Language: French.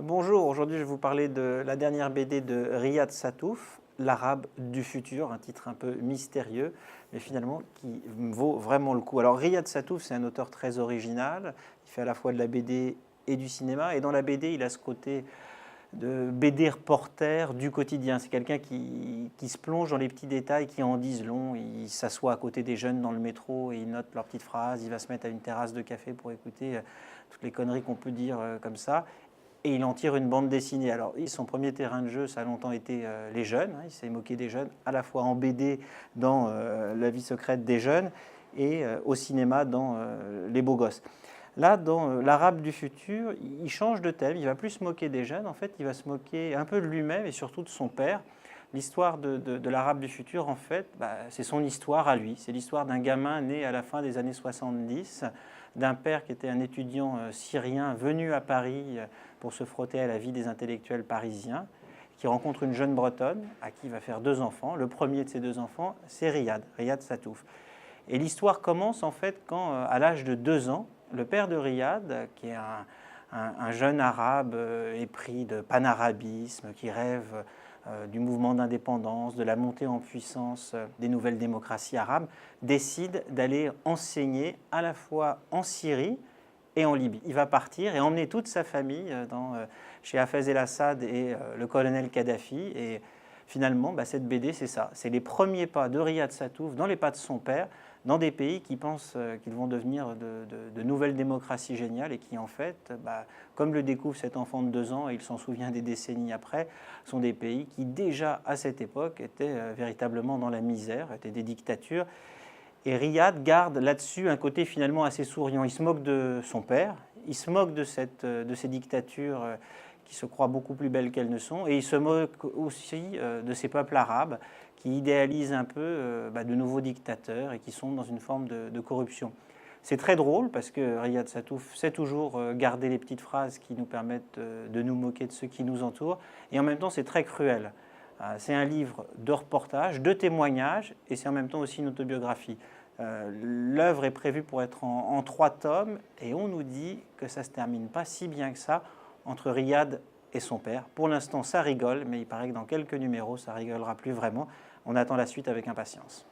Bonjour, aujourd'hui je vais vous parler de la dernière BD de Riyad Sattouf, L'Arabe du futur, un titre un peu mystérieux, mais finalement qui vaut vraiment le coup. Alors Riyad Sattouf, c'est un auteur très original, il fait à la fois de la BD et du cinéma, et dans la BD il a ce côté de BD reporter du quotidien. C'est quelqu'un qui se plonge dans les petits détails qui en disent long. Il s'assoit à côté des jeunes dans le métro et il note leurs petites phrases. Il va se mettre à une terrasse de café pour écouter toutes les conneries qu'on peut dire comme ça. Et il en tire une bande dessinée. Alors, son premier terrain de jeu, ça a longtemps été les jeunes. Il s'est moqué des jeunes, à la fois en BD dans La vie secrète des jeunes et au cinéma dans Les beaux gosses. Là, dans L'Arabe du futur, il change de thème. Il va plus se moquer des jeunes. En fait, il va se moquer un peu de lui-même et surtout de son père. L'histoire de l'Arabe du futur, en fait, c'est son histoire à lui. C'est l'histoire d'un gamin né à la fin des années 70, d'un père qui était un étudiant syrien venu à Paris pour se frotter à la vie des intellectuels parisiens, qui rencontre une jeune Bretonne à qui il va faire deux enfants. Le premier de ces deux enfants, c'est Riyad Sattouf. Et l'histoire commence en fait quand, à l'âge de 2 ans, le père de Riyad, qui est un jeune arabe épris de panarabisme, qui rêve du mouvement d'indépendance, de la montée en puissance des nouvelles démocraties arabes, décide d'aller enseigner à la fois en Syrie et en Libye. Il va partir et emmener toute sa famille chez Hafez el-Assad et le colonel Kadhafi. Et finalement, cette BD, c'est ça. C'est les premiers pas de Riyad Sattouf dans les pas de son père, dans des pays qui pensent qu'ils vont devenir de nouvelles démocraties géniales et qui, en fait, comme le découvre cet enfant de 2 ans, et il s'en souvient des décennies après, sont des pays qui, déjà à cette époque, étaient véritablement dans la misère, étaient des dictatures. Et Riyad garde là-dessus un côté finalement assez souriant. Il se moque de son père, il se moque de ces dictatures qui se croient beaucoup plus belles qu'elles ne sont, et il se moque aussi de ces peuples arabes qui idéalisent un peu de nouveaux dictateurs et qui sont dans une forme de corruption. C'est très drôle parce que Riyad Sattouf sait toujours garder les petites phrases qui nous permettent de nous moquer de ceux qui nous entourent, et en même temps c'est très cruel. C'est un livre de reportage, de témoignages, et c'est en même temps aussi une autobiographie. L'œuvre est prévue pour être en 3 tomes, et on nous dit que ça ne se termine pas si bien que ça entre Riyad et son père. Pour l'instant, ça rigole, mais il paraît que dans quelques numéros, ça rigolera plus vraiment. On attend la suite avec impatience.